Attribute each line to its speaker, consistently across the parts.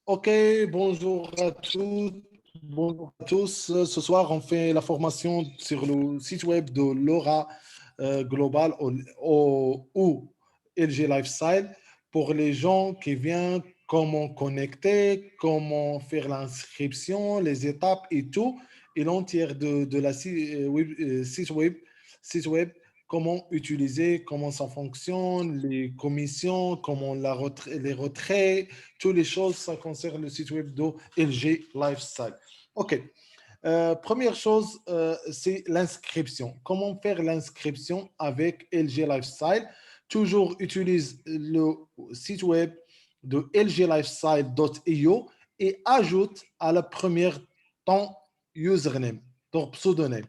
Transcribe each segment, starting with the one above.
Speaker 1: Ok, bonjour à tous. Bonjour à tous. Ce soir, on fait la formation sur le site web de Laura Global ou LG Lifestyle pour les gens qui viennent, comment connecter, comment faire l'inscription, les étapes et tout, et l'entière de la site web, comment utiliser, comment ça fonctionne, les commissions, comment les retraits, toutes les choses, ça concerne le site web de LG Lifestyle. OK. Première chose, c'est l'inscription. Comment faire l'inscription avec LG Lifestyle? Toujours utilise le site web de lglifestyle.io et ajoute à la première ton username, ton pseudonyme.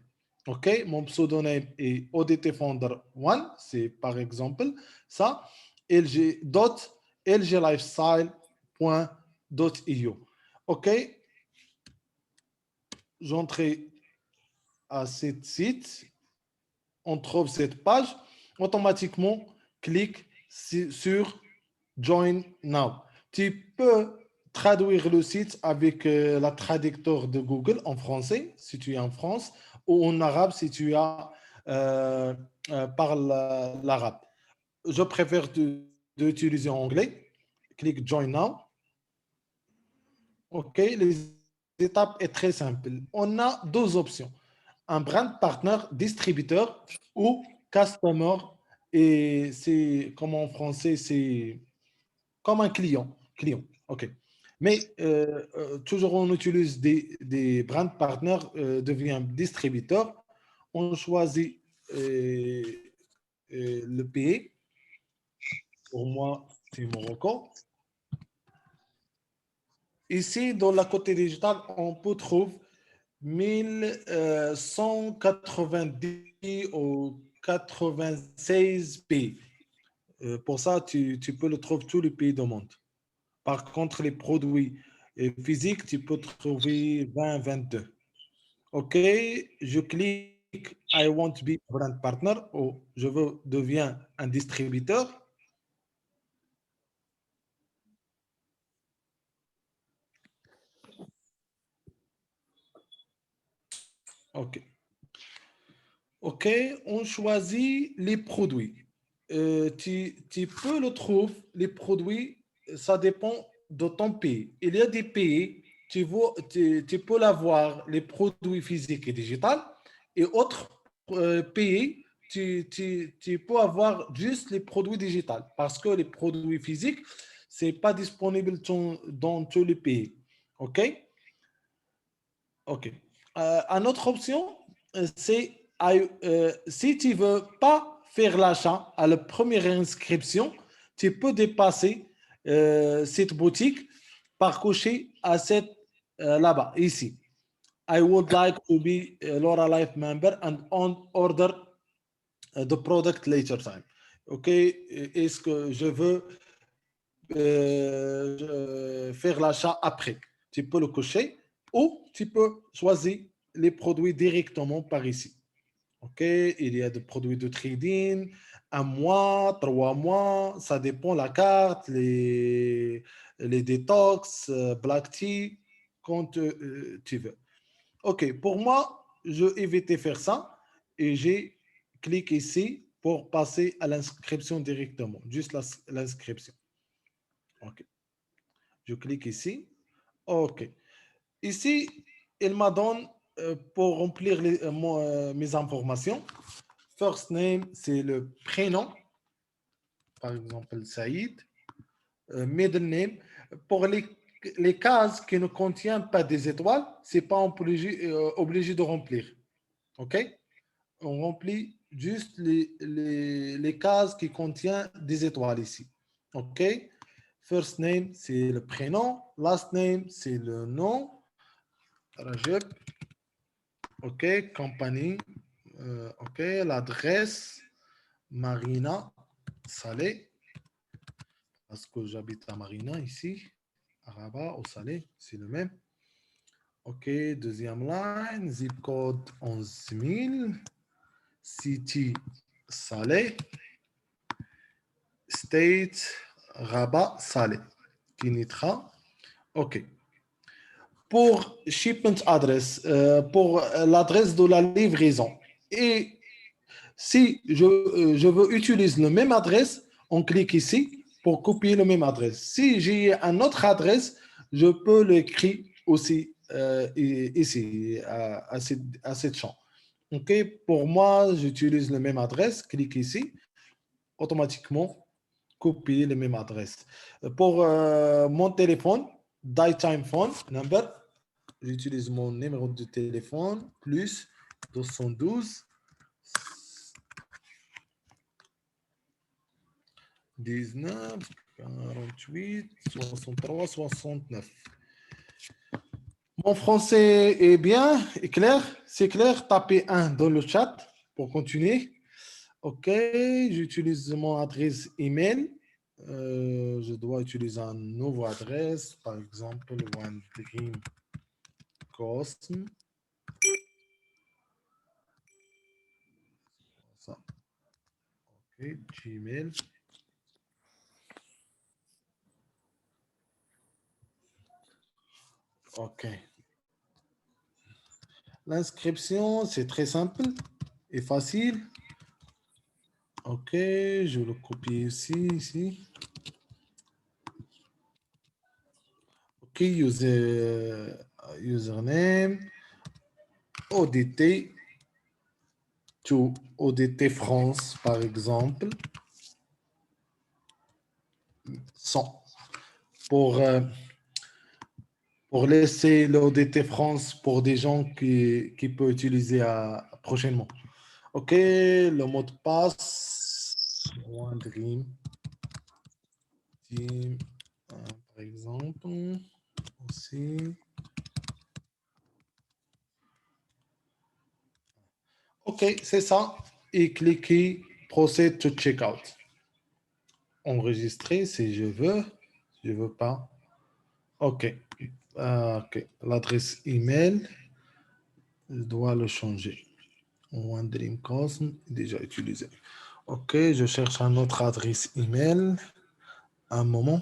Speaker 1: OK, mon pseudonyme est ODT Founder 1, c'est par exemple ça, lglifestyle.io. OK, j'entrais à ce site, on trouve cette page, automatiquement, clique sur Join Now. Tu peux traduire le site avec la traducteur de Google en français, si tu es en France, ou en arabe, si tu parles l'arabe. Je préfère d'utiliser en anglais. Clique Join Now. OK, les étapes est très simple. On a deux options. Un brand partner, distributeur ou customer. Et c'est comme en français, c'est comme un client. Client, OK. Mais toujours, on utilise des brand partners, devient distributeur. On choisit euh, le pays. Pour moi, c'est Morocco. Ici, dans la côté digital, on peut trouver 1190 ou 96 pays. Pour ça, tu peux le trouver tous les pays du monde. Par contre, les produits physiques, tu peux trouver 20, 22. OK, je clique I want to be a brand partner ou je veux devenir un distributeur. OK. OK, on choisit les produits. Tu peux le trouver, les produits, ça dépend de ton pays. Il y a des pays, tu peux l'avoir, les produits physiques et digitales, et autres pays, tu peux avoir juste les produits digitales, parce que les produits physiques, ce n'est pas disponible dans tous les pays. OK? OK. Une autre option, c'est si tu ne veux pas faire l'achat à la première inscription, tu peux dépasser cette boutique par cocher à cette là-bas, ici. I would like to be a Laura Life member and order the product later time. OK? Est-ce que je veux faire l'achat après? Tu peux le cocher ou tu peux choisir les produits directement par ici. OK, il y a des produits de trading, un mois, 3 mois, ça dépend la carte, les détox, black tea, quand tu veux. OK, pour moi, je évite faire ça et j'ai cliqué ici pour passer à l'inscription directement, juste l'inscription. OK, je clique ici. OK. Ici, il m'a donné pour remplir mes informations. First name, c'est le prénom, par exemple Saïd. Middle name, pour les cases qui ne contiennent pas des étoiles, c'est pas obligé de remplir. OK? On remplit juste les cases qui contiennent des étoiles ici. OK? First name, c'est le prénom. Last name, c'est le nom. Rajab. OK? Compagnie. OK? L'adresse. Marina Salé. Parce que j'habite à Marina ici. À Rabat, au Salé. C'est le même. OK. Deuxième line. Zip code 11 000. City Salé. State Rabat Salé. Kinitra. OK. Pour shipment address, pour l'adresse de la livraison. Et si je veux utiliser la même adresse, on clique ici pour copier la même adresse. Si j'ai une autre adresse, je peux l'écrire aussi ici, à cette champ. OK, pour moi, j'utilise la même adresse, clique ici, automatiquement copier la même adresse. Pour mon téléphone, daytime phone number, j'utilise mon numéro de téléphone, plus 212 19 48 63 69. Mon français est bien, est clair, c'est clair. Tapez 1 dans le chat pour continuer. OK, j'utilise mon adresse email. Je dois utiliser une nouvelle adresse, par exemple, One Dream Cosm. Ça. OK, Gmail. OK. L'inscription, c'est très simple et facile. OK, je le copie ici. OK, username, ODT, to ODT France, par exemple, 100. Pour laisser l'ODT France pour des gens qui peuvent utiliser prochainement. OK, le mot de passe, One Dream Team, par exemple, aussi. OK, c'est ça. Et cliquez Proceed to Checkout. Enregistrer si je veux. Si je veux pas. OK. OK. L'adresse email, je dois le changer. One Dream Cosm, déjà utilisé. OK, je cherche un autre adresse email. Un moment.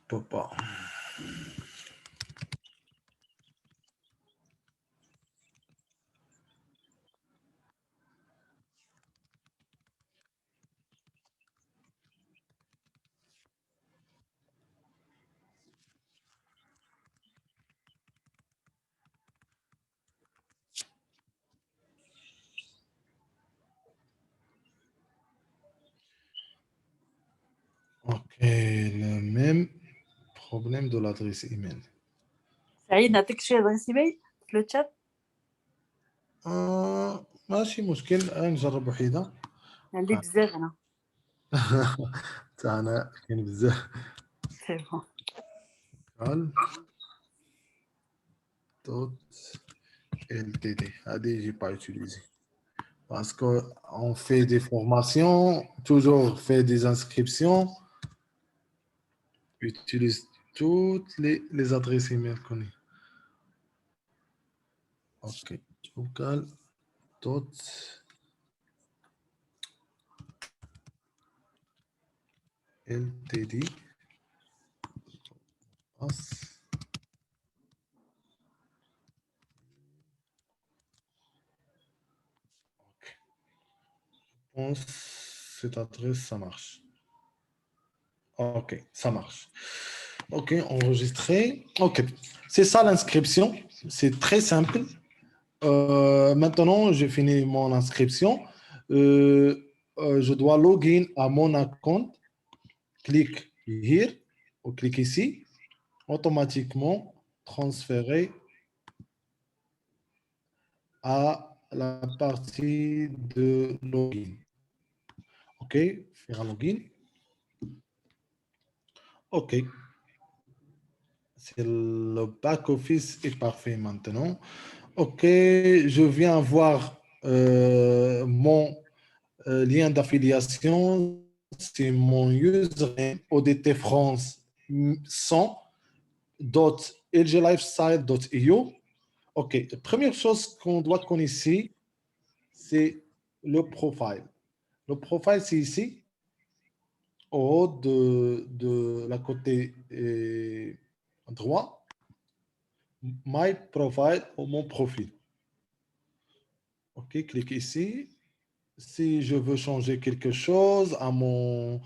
Speaker 1: Papa. OK, le même problème de l'adresse email.
Speaker 2: سعيد نعطيك شي ادريس ايميل في لو تشات.
Speaker 1: ماشي مشكل، نجرب وحيدة.
Speaker 2: عندي بزاف انا.
Speaker 1: تاعنا كاين بزاف.
Speaker 2: سي بون.
Speaker 1: قال دوت LTD. هذه j'ai pas utilisé. Parce qu'on fait des formations, toujours fait des inscriptions, utilise toutes les adresses email connues. OK. Local dot LTD. Cette adresse, ça marche. OK, ça marche. OK, enregistré. OK, c'est ça l'inscription. C'est très simple. Maintenant, j'ai fini mon inscription. Je dois login à mon compte. Clique here ou clique ici. Automatiquement transférer à la partie de login. OK, faire un login. OK. C'est le back-office est parfait maintenant. OK, je viens voir mon lien d'affiliation. C'est mon username ODT France 100.lglifestyle.io. OK, la première chose qu'on doit connaître ici, c'est le profile. Le profile, c'est ici. au haut de la côté droit, My Profile ou mon profil. OK, clique ici. Si je veux changer quelque chose à mon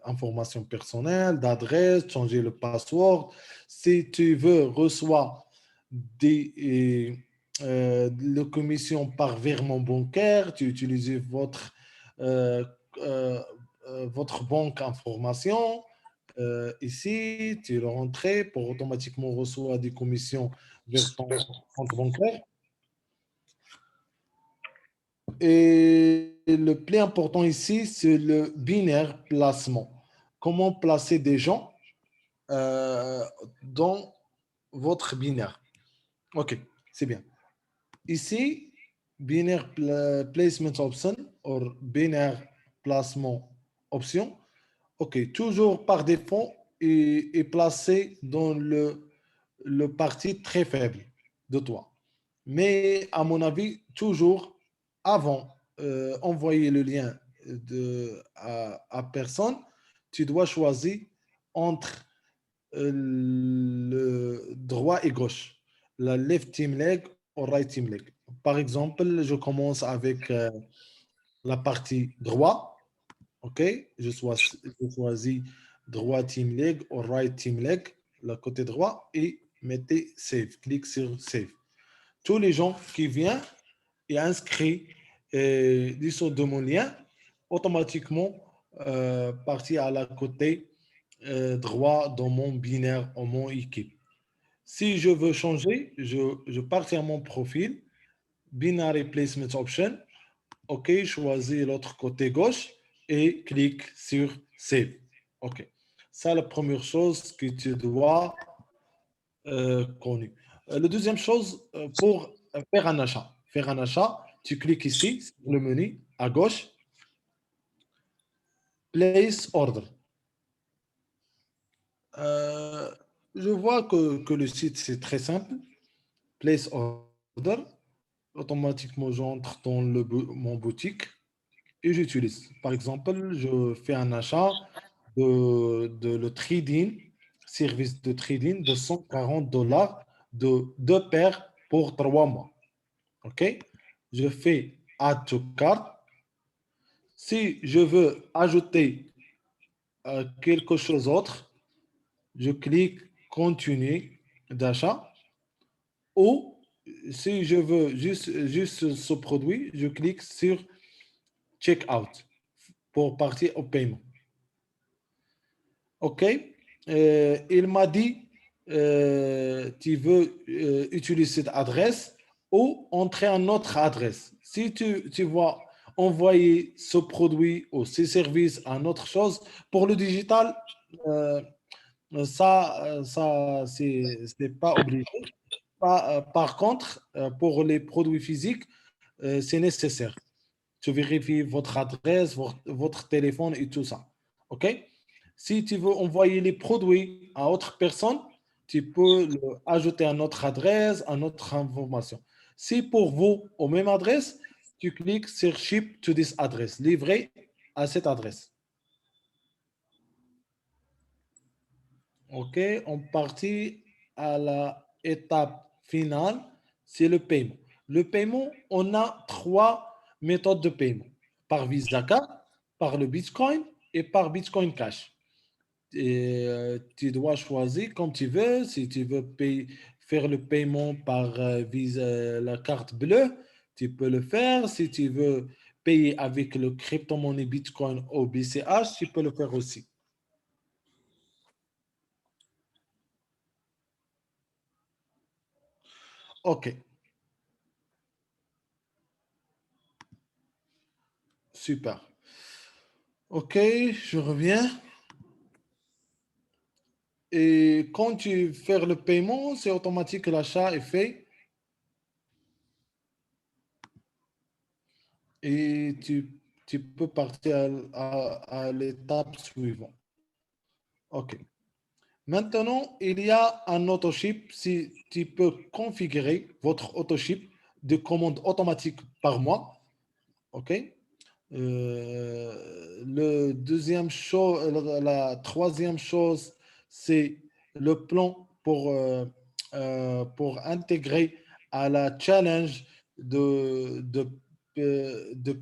Speaker 1: information personnelle, d'adresse, changer le password, si tu veux recevoir des commissions par virement bancaire, tu utilises euh, euh, votre banque information. Ici, tu le rentres pour automatiquement recevoir des commissions vers ton compte bancaire. Et le plus important ici, c'est le binaire placement. Comment placer des gens dans votre binaire. OK, c'est bien. Ici, binaire placement option ou binaire placement option. OK, toujours par défaut est placé dans le parti très faible de toi. Mais à mon avis, toujours avant envoyer le lien à personne, tu dois choisir entre le droit et gauche, la left team leg ou right team leg. Par exemple, je commence avec la partie droit. OK, je choisis droit team leg ou right team leg, le côté droit, et mettez save. Clique sur save. Tous les gens qui viennent et inscrits de mon lien, automatiquement partir à la côté droit dans mon binaire ou mon équipe. Si je veux changer, je pars sur mon profil, binary placement option, OK, choisis l'autre côté gauche et clique sur save. OK. Ça, la première chose que tu dois connaître. La deuxième chose, pour faire un achat. Faire un achat, tu cliques ici, sur le menu à gauche, Place Order. Euh, je vois que le site, c'est très simple. Place Order. Automatiquement, j'entre dans mon boutique et j'utilise. Par exemple, je fais un achat de le trading, service de trading de $140 de deux paires pour 3 mois. OK? Je fais Add to Cart. Si je veux ajouter quelque chose d'autre, je clique Continuer d'achat. Ou si je veux juste ce produit, je clique sur Checkout pour partir au paiement. OK? Il m'a dit, tu veux utiliser cette adresse ou entrer une autre adresse. Si tu vas envoyer ce produit ou ces services à une autre chose, pour le digital, euh, ça c'est pas obligé. Par contre, pour les produits physiques, c'est nécessaire. Tu vérifies votre adresse, votre téléphone et tout ça. OK? Si tu veux envoyer les produits à autre personne, tu peux ajouter à notre adresse, à notre information. Si pour vous, au même adresse, tu cliques sur Ship to this address, livrer à cette adresse. OK, on partit à l'étape finale, c'est le paiement. Le paiement, on a trois méthodes de paiement. Par Visa Card, par le Bitcoin et par Bitcoin Cash. Et, tu dois choisir comme tu veux. Si tu veux faire le paiement par Visa, la carte bleue, tu peux le faire. Si tu veux payer avec le crypto-monnaie Bitcoin ou BCH, tu peux le faire aussi. OK, super. OK, je reviens. Et quand tu fais le paiement, c'est automatique, l'achat est fait et tu peux partir à l'étape suivante. OK. Maintenant, il y a un autoship. Si tu peux configurer votre autoship de commande automatique par mois, OK? La troisième chose, c'est le plan pour intégrer à la challenge de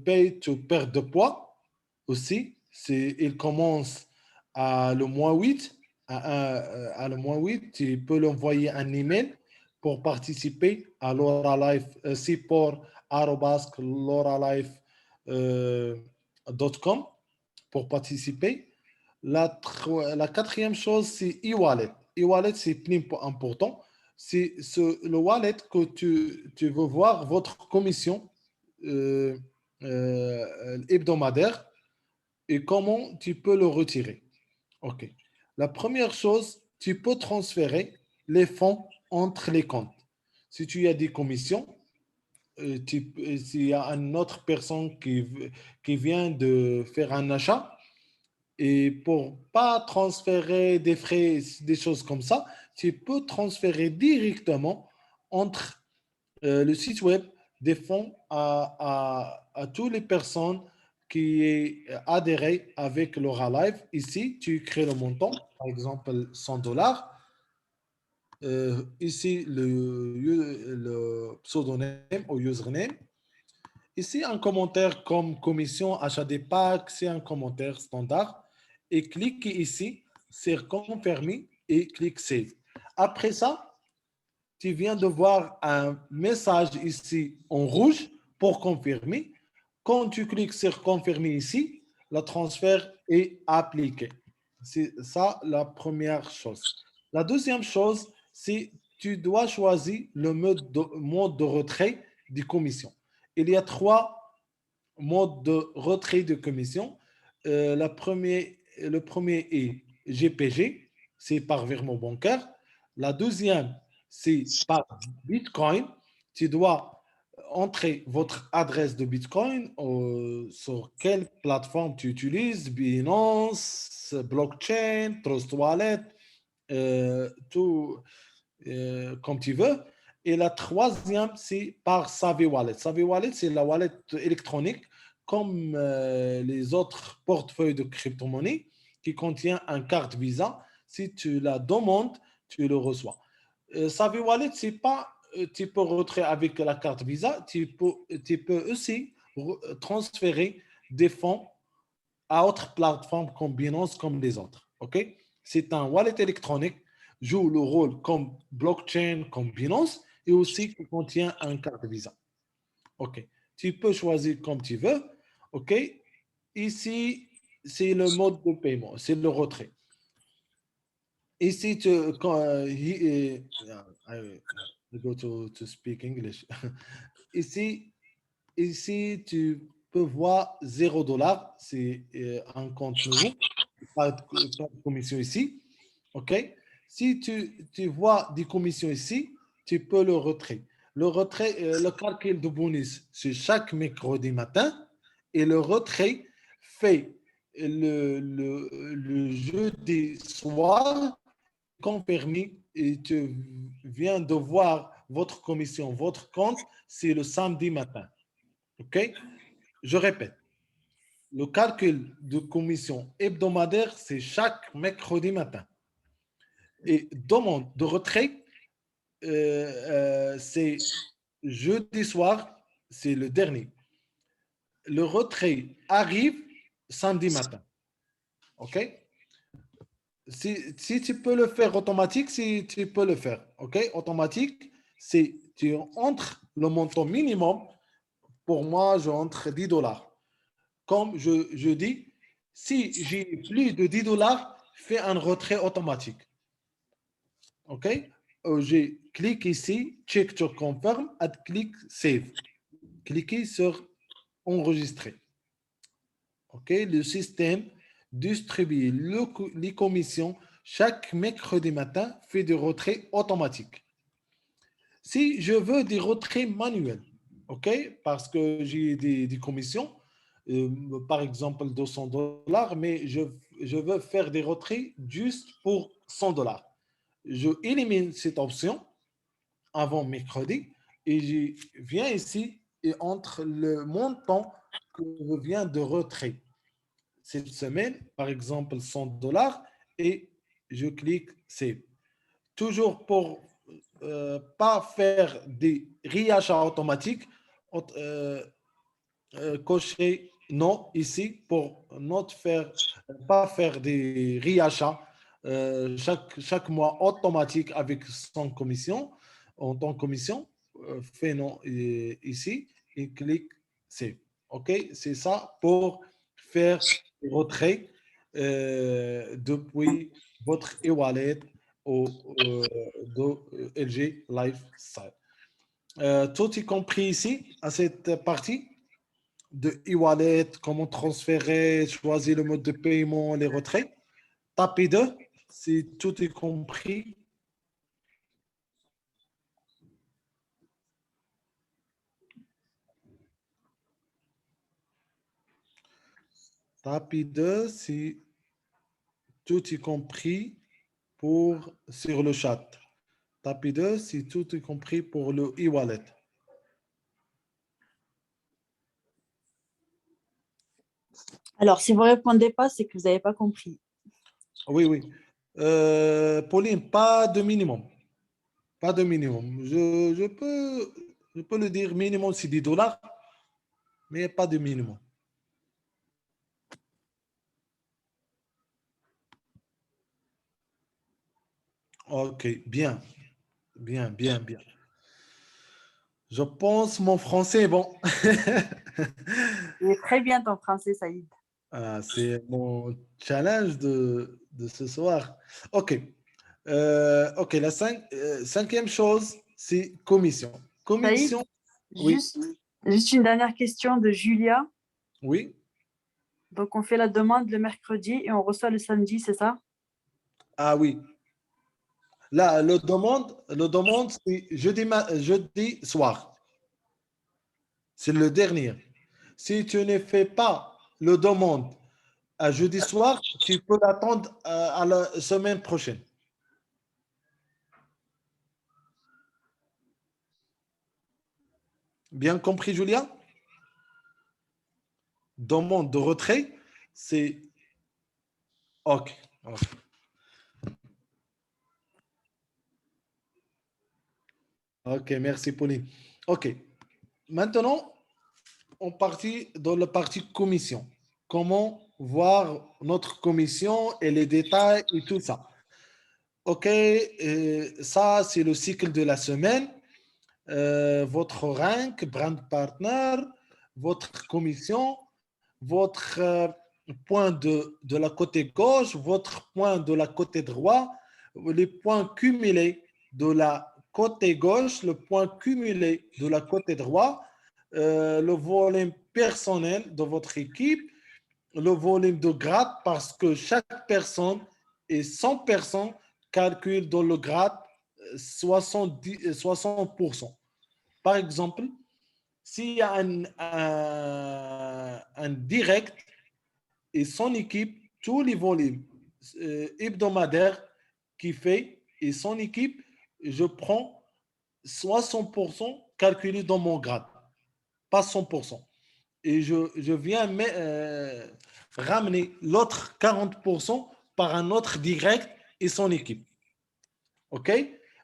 Speaker 1: pay to perte de poids aussi. Il commence à le mois 8. À le mois 8, tu peux l'envoyer un email pour participer à Laura Life support@lauralife.com pour participer. La quatrième chose, c'est e-wallet. E-wallet, c'est plus important. C'est le wallet que tu veux voir votre commission euh, hebdomadaire et comment tu peux le retirer. OK. La première chose, tu peux transférer les fonds entre les comptes. Si tu as des commissions, s'il y a une autre personne qui vient de faire un achat, et pour pas transférer des frais, des choses comme ça, tu peux transférer directement entre le site web des fonds à toutes les personnes qui est adhérées avec Laura Live. Ici, tu crées le montant, par exemple 100 dollars. Ici, le pseudonyme ou username. Ici, un commentaire comme commission, achat des packs, c'est un commentaire standard. Et cliquez ici sur confirmer et clique save. Après ça, tu viens de voir un message ici en rouge pour confirmer. Quand tu cliques sur confirmer ici, le transfert est appliqué. C'est ça la première chose. La deuxième chose, c'est tu dois choisir le mode de retrait des commissions. Il y a trois modes de retrait de commission. Le premier est GPG, c'est par virement bancaire. La deuxième, c'est par Bitcoin. Tu dois entrer votre adresse de Bitcoin sur quelle plateforme tu utilises, Binance, Blockchain, Trust Wallet, tout comme tu veux. Et la troisième, c'est par Savvy Wallet. Savvy Wallet, c'est la wallet électronique comme les autres portefeuilles de crypto-monnaie qui contient une carte Visa. Si tu la demandes, tu le reçois. Savvy Wallet, c'est pas tu peux rentrer avec la carte Visa, tu peux aussi transférer des fonds à autre plateforme comme Binance, comme les autres. OK? C'est un wallet électronique, joue le rôle comme blockchain, comme Binance, et aussi qui contient un carte Visa. OK? Tu peux choisir comme tu veux. OK? Ici, c'est le mode de paiement, c'est le retrait. Ici, I go to speak English. Ici, Ici, tu peux voir 0 $, c'est un compte nouveau, pas de commission ici. OK? Si tu vois des commissions ici, tu peux le retrait. Le calcul de bonus, c'est chaque mercredi matin et le retrait fait le jeudi soir confirmé et tu viens de voir votre commission, votre compte, c'est le samedi matin. OK? Je répète, le calcul de commission hebdomadaire, c'est chaque mercredi matin. Et demande de retrait, c'est jeudi soir, c'est le dernier. Le retrait arrive samedi matin. OK? Si tu peux le faire automatique, si tu peux le faire. OK? Automatique, c'est tu entres le montant minimum. Pour moi, je entre 10 $. Comme je dis, si j'ai plus de 10 $, fais un retrait automatique. OK? Je clique ici, check to confirm, et clique save. Cliquez sur enregistrer. OK? Le système distribue les commissions chaque mercredi matin, fait des retraits automatiques. Si je veux des retraits manuels, OK? Parce que j'ai des commissions, par exemple 200 $, mais je veux faire des retraits juste pour 100 $. Je élimine cette option avant mercredi et je viens ici et entre le montant que je viens de retrait. Cette semaine, par exemple, $100 et je clique Save. Toujours pour pas faire des réachats automatiques, euh, cocher non ici pour pas faire des réachats chaque mois automatique avec son commission, en tant que commission, fait non ici et clique Save. OK? C'est ça pour faire des retraits depuis votre e-wallet de LG Lifestyle. Tout est compris ici à cette partie de e-wallet, comment transférer, choisir le mode de paiement, les retraits. Tapez 2, si tout est compris. Tapez 2, si tout est compris sur le chat. Tapez 2, si tout est compris pour le e-wallet.
Speaker 2: Alors, si vous ne répondez pas, c'est que vous n'avez pas compris.
Speaker 1: Oui, oui. Pauline, pas de minimum. Pas de minimum. Je peux le dire minimum, c'est $10, mais pas de minimum. Ok, bien, bien, bien, bien. Je pense mon français est bon.
Speaker 2: Il est très bien ton français, Saïd.
Speaker 1: C'est mon challenge de ce soir. Ok. Ok, la cinquième chose, c'est commission.
Speaker 2: Saïd,
Speaker 1: Commission, oui,
Speaker 2: juste une dernière question de Julia.
Speaker 1: oui.
Speaker 2: Donc, on fait la demande le mercredi et on reçoit le samedi, c'est ça?
Speaker 1: Ah oui. Là, le demande c'est jeudi soir. C'est le dernier. Si tu ne fais pas le demande à jeudi soir, tu peux l'attendre à la semaine prochaine. Bien compris, Julia? Demande de retrait, c'est OK. OK. Ok, merci, Pauline. OK. Maintenant, on partit dans la partie commission. Comment voir notre commission et les détails et tout ça. OK, ça, c'est le cycle de la semaine. Votre rank, brand partner, votre commission, votre point de la côté gauche, votre point de la côté droit, les points cumulés de la côté gauche, le point cumulé de la côté droit, le volume personnel de votre équipe, le volume de grade parce que chaque personne et 100 personnes calculent dans le grade 60%. Par exemple, s'il y a un direct et son équipe, tous les volumes hebdomadaires qu'il fait et son équipe, je prends 60% calculé dans mon grade, pas 100%. Et je viens ramener l'autre 40% par un autre direct et son équipe. OK?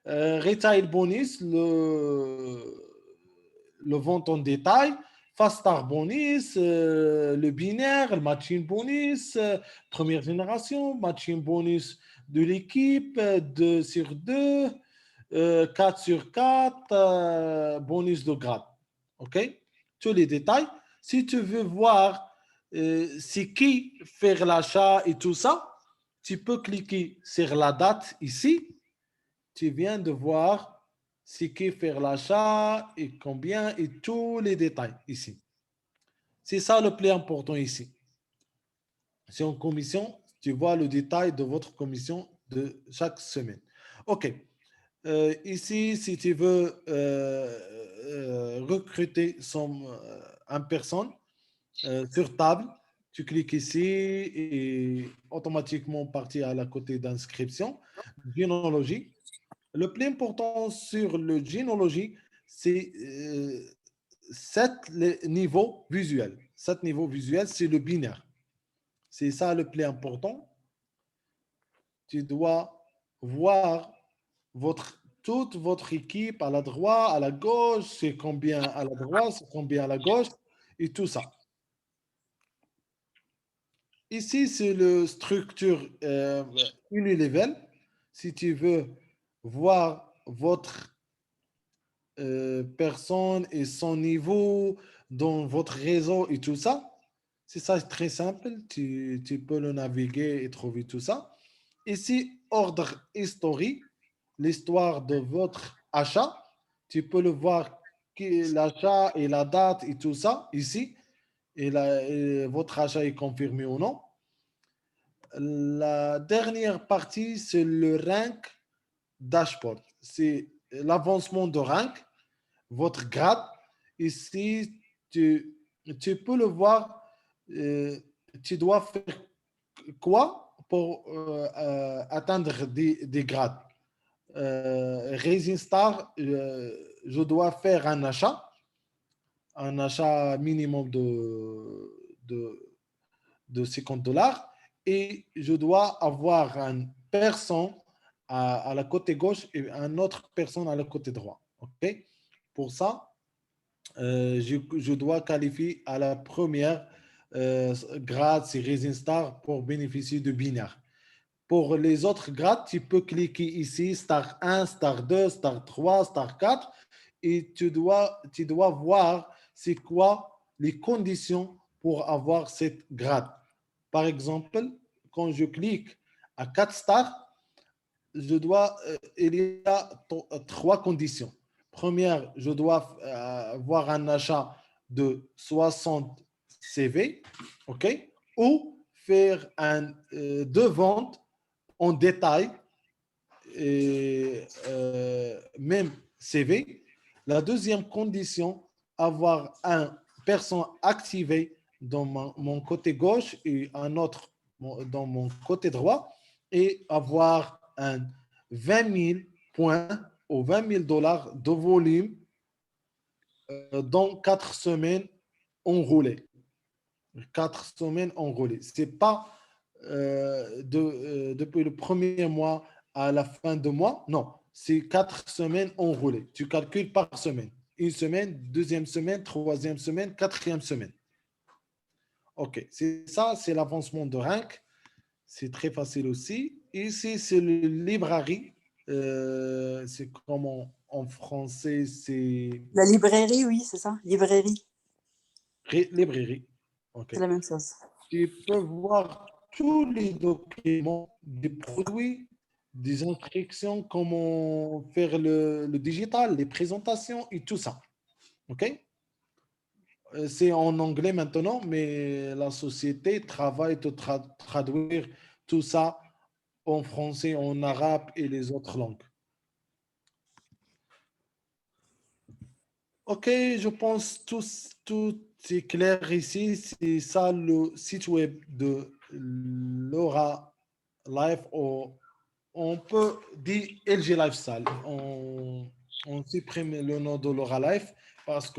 Speaker 1: Retail bonus, le vente en détail, Fast Start bonus, le binaire, le matching bonus, première génération, matching bonus de l'équipe, 2 sur 2, 4 sur 4, bonus de grade. OK? Tous les détails. Si tu veux voir c'est qui faire l'achat et tout ça, tu peux cliquer sur la date ici. Tu viens de voir c'est qui faire l'achat et combien et tous les détails ici. C'est ça le plus important ici. C'est en commission, tu vois le détail de votre commission de chaque semaine. OK. Ici, si tu veux recruter une personne sur table, tu cliques ici et automatiquement partir à la côté d'inscription, généalogie. Le plus important sur le généalogie, c'est niveaux visuels. 7 niveaux visuels, c'est le binaire. C'est ça le plus important. Tu dois voir toute votre équipe à la droite, à la gauche, c'est combien à la droite, c'est combien à la gauche, et tout ça. Ici, c'est la structure unilevel. Si tu veux voir votre personne et son niveau dans votre réseau et tout ça, c'est ça, c'est très simple. Tu peux le naviguer et trouver tout ça. Ici, ordre historique, l'histoire de votre achat. Tu peux le voir, l'achat et la date et tout ça ici. Et votre achat est confirmé ou non. La dernière partie, c'est le rank dashboard. C'est l'avancement de rank, votre grade. Ici, tu peux le voir. euh, Tu dois faire quoi pour atteindre des grades. Rising Star, je dois faire un achat minimum de $50 et je dois avoir une personne à la côté gauche et une autre personne à la côté droit. OK? Pour ça, je dois qualifier à la première grade, c'est Rising Star, pour bénéficier de binaire. Pour les autres grades, tu peux cliquer ici, Star 1, Star 2, Star 3, Star 4, et tu dois voir c'est quoi les conditions pour avoir cette grade. Par exemple, quand je clique à 4 stars, il y a trois conditions. Première, je dois avoir un achat de 60 CV, OK, ou faire deux ventes en détail, et, même CV. La deuxième condition, avoir un personne activé dans mon côté gauche et un autre dans mon côté droit et avoir un 20 000 points ou 20 000 dollars de volume dans 4 semaines enroulées. 4 semaines enroulées. Ce n'est pas depuis le premier mois à la fin de mois. Non, c'est 4 semaines enroulées. Tu calcules par semaine. Une semaine, deuxième semaine, troisième semaine, quatrième semaine. OK, c'est ça, c'est l'avancement de rank. C'est très facile aussi. Ici, c'est le librairie. C'est comme en français, c'est
Speaker 2: La librairie, oui, c'est ça. Librairie,
Speaker 1: librairie.
Speaker 2: c'est
Speaker 1: OK.
Speaker 2: la même chose.
Speaker 1: Tu peux voir tous les documents des produits, des instructions, comment faire le digital, les présentations et tout ça. OK? C'est en anglais maintenant, mais la société travaille à traduire tout ça en français, en arabe et les autres langues. OK, je pense tout est clair ici. C'est ça le site web de Laura Life. On peut dire LG Lifestyle. On supprime le nom de Laura Life parce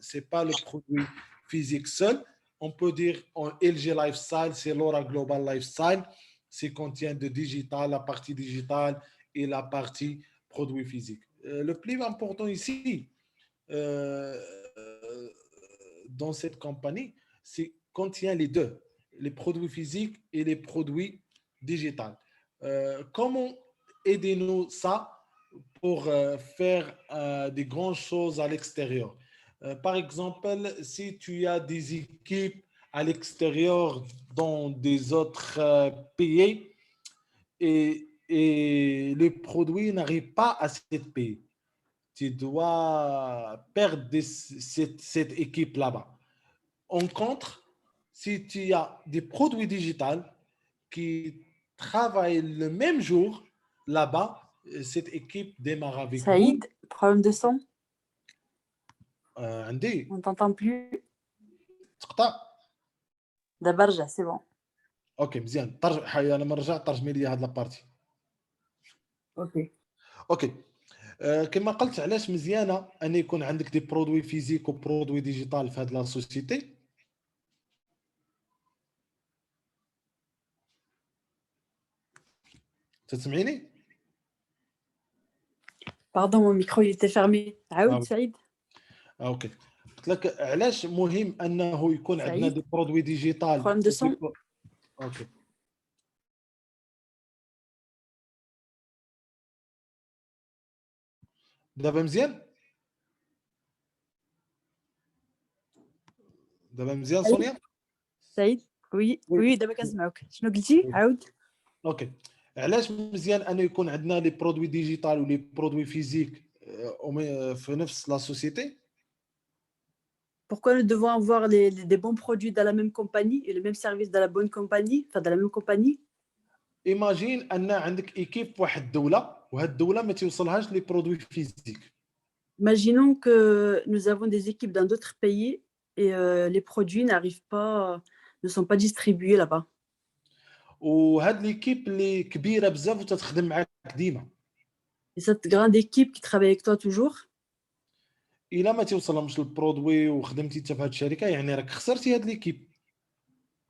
Speaker 1: c'est pas le produit physique seul. On peut dire LG Lifestyle, c'est Laura Global Lifestyle. C'est contient de digital, la partie digitale et la partie produit physique. Le plus important ici, euh, dans cette compagnie, c'est contient les deux, les produits physiques et les produits digitaux. Comment aider-nous ça pour faire des grandes choses à l'extérieur? Par exemple, si tu as des équipes à l'extérieur dans des autres pays et les produits n'arrivent pas à cette pays, tu dois perdre cette équipe là-bas. En contre, si tu as des produits digitaux qui travaillent le même jour là-bas, cette équipe démarre avec vous.
Speaker 2: Saïd, problème de son?
Speaker 1: عندي
Speaker 2: On ne t'entend plus.
Speaker 1: تقطع.
Speaker 2: D'abord, c'est bon.
Speaker 1: اوكي مزيان ترجع. انا ما رجعت ترجمي لي هاد لابارتي.
Speaker 2: Ok.
Speaker 1: اوكي. كما قلت علاش مزيانه ان يكون عندك دي برودوي فيزيك وبرودوي ديجيتال في هذه لا سوسيتي. تسمعيني؟
Speaker 2: Pardon, mon micro, il était fermé. Aoud,
Speaker 1: آه.
Speaker 2: Saïd.
Speaker 1: اوكي، قلت لك علاش مهم انه يكون عندنا
Speaker 2: Saïd.
Speaker 1: دي برودوي ديجيتال
Speaker 2: Problème de son.
Speaker 1: اوكي. دابا مزيان؟ دابا مزيان
Speaker 2: Saïd.
Speaker 1: سونيا؟
Speaker 2: Saïd. Oui,
Speaker 1: وي.
Speaker 2: oui, دابا كنسمعوك. شنو قلتي؟ عاود.
Speaker 1: اوكي، علاش مزيان انه يكون عندنا لي برودوي ديجيتال ولي برودوي فيزيك في نفس لا سوسيتي؟
Speaker 2: Pourquoi nous devons avoir des bons produits dans la même compagnie et le même service dans la bonne compagnie, enfin dans la même compagnie?
Speaker 1: ايماجين ان عندك ايكيب في واحد الدوله وهاد الدوله ما توصلهاش لي برودوي فيزيك.
Speaker 2: Imaginons que nous avons des équipes dans d'autres pays et les produits n'arrivent pas, ne sont pas distribués là-bas.
Speaker 1: وهاد ليكيب اللي كبيره بزاف وتتخدم معاك ديما،
Speaker 2: Et cette grande équipe qui travaille avec toi toujours,
Speaker 1: الا ما توصلهمش البرودوي وخدمتي انت في هاد الشركه يعني راك خسرتي هاد ليكيب.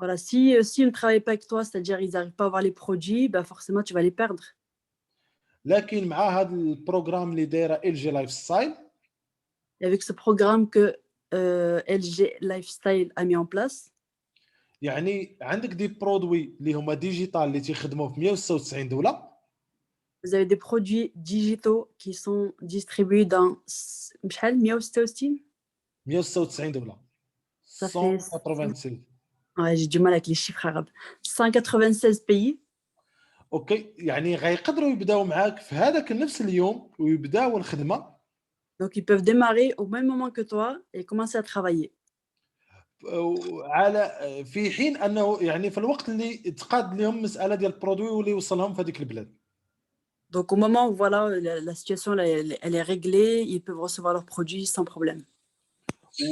Speaker 2: voilà, si ils ne travaillent pas avec toi, c'est-à-dire ils n'arrivent pas à avoir les produits, bah forcément tu vas les perdre.
Speaker 1: لكن مع هاد البروغرام اللي دايره ال جي لايف ستايل،
Speaker 2: Et avec ce programme que LG Lifestyle a mis en place,
Speaker 1: يعني عندك دي برودوي اللي هما ديجيتال اللي تيخدموا في 196 دوله،
Speaker 2: vous avez des produits digitaux qui sont distribués dans 166.
Speaker 1: 196 دوله،
Speaker 2: Ça fait
Speaker 1: 196.
Speaker 2: ouais, j'ai du mal avec les chiffres arabes. 196 pays.
Speaker 1: اوكي، يعني غيقدروا يبداو معاك في هذاك نفس اليوم ويبداو الخدمه.
Speaker 2: Donc, ils peuvent démarrer au même moment que toi et commencer à travailler.
Speaker 1: على في حين انه يعني في الوقت اللي تقاد لهم مساله ديال البرودوي واللي يوصلهم في هذيك البلاد.
Speaker 2: Donc, au moment où voilà, la situation là, elle est réglée, ils peuvent recevoir leurs produits sans problème.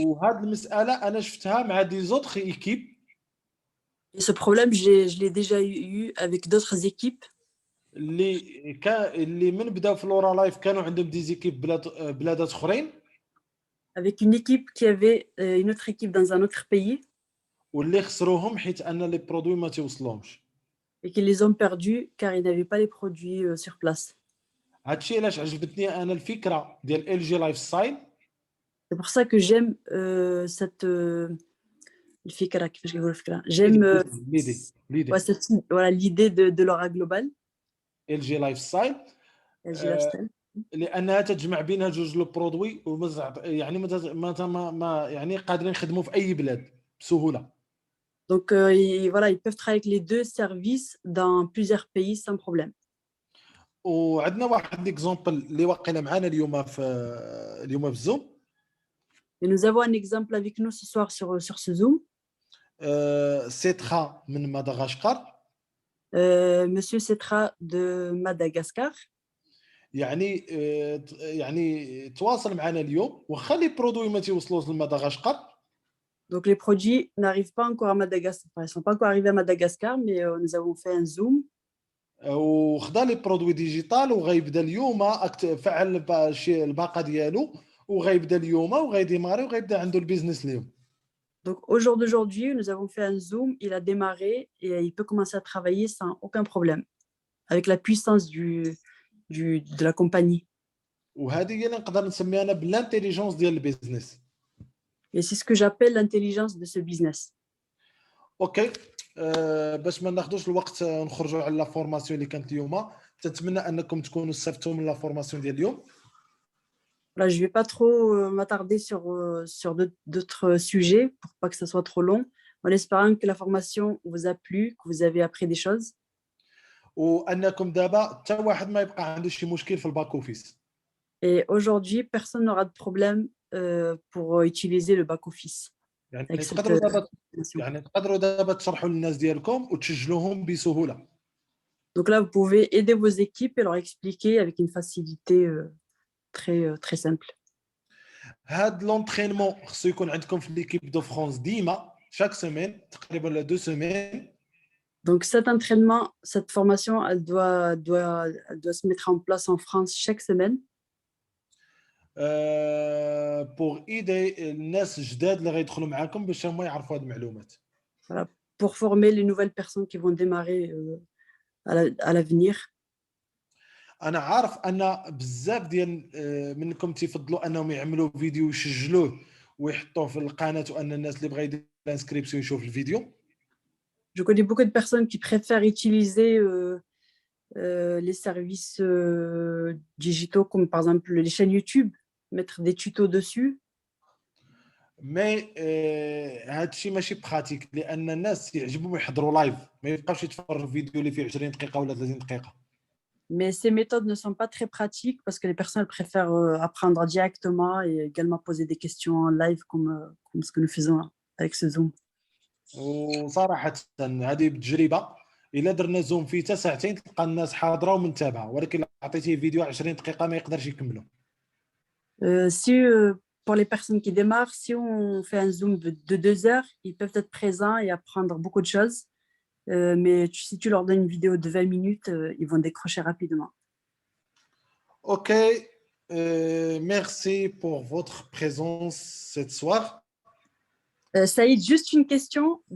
Speaker 1: وهذه المساله انا شفتها مع دي زوتر ايكيب
Speaker 2: Et ce problème, je l'ai déjà eu avec d'autres équipes.
Speaker 1: اللي من بداو في لورا لايف كانوا عندهم دي زيكيب بلادات اخرين،
Speaker 2: Avec une équipe qui avait une autre équipe dans un autre pays
Speaker 1: واللي خسروهم حيت ان لي برودوي ما توصلهمش.
Speaker 2: et qui les ont perdus car ils n'avaient pas les produits sur place.
Speaker 1: هادشي علاش عجبتني انا الفكره ديال ال جي لايف ستايل.
Speaker 2: C'est pour ça que j'aime cette الفكرة كيفاش كيقولوا الفكرة. J'aime
Speaker 1: ليدي
Speaker 2: ouais, voilà l'idée de Laura Global,
Speaker 1: ال جي لايف ستايل،
Speaker 2: LG Lifestyle.
Speaker 1: لانها تجمع بين جوج لو برودوي يعني ما يعني قادرين يخدموا في اي بلاد بسهوله.
Speaker 2: Donc voilà, ils peuvent travailler avec les deux services dans plusieurs pays sans problème.
Speaker 1: وعندنا واحد اكزومبل اللي واقيلا معنا اليوم في الزوم.
Speaker 2: Et nous avons un exemple avec nous ce soir sur ce Zoom.
Speaker 1: سيتخا من مدغشقر.
Speaker 2: Monsieur Cetra de Madagascar.
Speaker 1: يعني تواصل معنا اليوم واخا لي برودوي ما تيوصلوش لمدغشقر.
Speaker 2: Donc les produits n'arrivent pas encore à Madagascar, enfin, ils ne sont pas encore arrivés à Madagascar, mais nous avons fait un Zoom.
Speaker 1: وخدا لي برودوي ديجيتال وغيبدا اليوم فعل الباقه ديالو وغيبدا اليوم وغيديماري وغيبدا عنده البيزنس اليوم.
Speaker 2: Donc au jour d'aujourd'hui, nous avons fait un Zoom, il a démarré et il peut commencer à travailler sans aucun problème, avec la puissance de la compagnie.
Speaker 1: وهذه هي اللي نقدر نسميها انا بالانتيليجونس ديال البيزنس.
Speaker 2: Et c'est ce que j'appelle l'intelligence de ce business.
Speaker 1: اوكي، باش ما ناخذوش الوقت نخرجوا على لا فورماسيون اللي كانت اليوم. تنتمنى انكم تكونوا استفدتوا من لا فورماسيون ديال اليوم.
Speaker 2: Là, je ne vais pas trop m'attarder sur d'autres sujets pour pas que ça soit trop long, en espérant que la formation vous a plu, que vous avez appris des choses.
Speaker 1: وانكم دابا حتى واحد ما يبقى عنده شي مشكل في الباك اوفيس.
Speaker 2: Et aujourd'hui, personne n'aura de problème pour utiliser le back-office.
Speaker 1: يعني
Speaker 2: Avec cette
Speaker 1: تقدروا دابا
Speaker 2: formation.
Speaker 1: يعني تقدروا دابا تشرحوا للناس ديالكم وتسجلوهم بسهوله.
Speaker 2: Donc là, vous pouvez aider vos équipes et leur expliquer avec une facilité très simple.
Speaker 1: هاد لونترينمون خصو يكون عندكم في ليكيب دو فرانس ديما شاك سيمين تقريبا ل 2 سيمين.
Speaker 2: Donc cet entraînement, cette formation, elle doit se mettre en place en France chaque semaine.
Speaker 1: pour aider الناس الجداد اللي غيدخلوا معاكم باش هما يعرفوا هاد المعلومات.
Speaker 2: Voilà, pour former les nouvelles personnes qui vont démarrer à l'avenir.
Speaker 1: انا عارف ان بزاف ديال منكم تيفضلوا انهم يعملوا فيديو ويسجلوه ويحطوه في القناه وان الناس اللي بغا يدير الانسكريبسيون يشوف الفيديو.
Speaker 2: Je connais beaucoup de personnes qui préfèrent utiliser les services digitaux comme par exemple les chaînes YouTube, mettre des tutos dessus.
Speaker 1: مي هادشي ماشي براتيك لان الناس يعجبهم يحضروا لايف ما يبقاوش يتفرجوا في فيديو اللي فيه 20 دقيقه ولا 30 دقيقه.
Speaker 2: Mais ces méthodes ne sont pas très pratiques parce que les personnes préfèrent apprendre directement et également poser des questions en live comme ce que nous faisons avec ce Zoom.
Speaker 1: وصراحه هذه بتجربه الا درنا زوم فيه حتى ساعتين تلقى الناس حاضره ومنتبهه ولكن عطيتيه فيديو 20 دقيقه ما يقدرش يكملوا.
Speaker 2: Si pour les personnes qui démarrent, si on fait un Zoom de 2 heures, ils peuvent être présents et apprendre beaucoup de choses. Mais si tu leur donnes une vidéo de 20 minutes, ils vont décrocher rapidement.
Speaker 1: Ok, merci pour votre présence ce soir.
Speaker 2: Saïd, juste une question.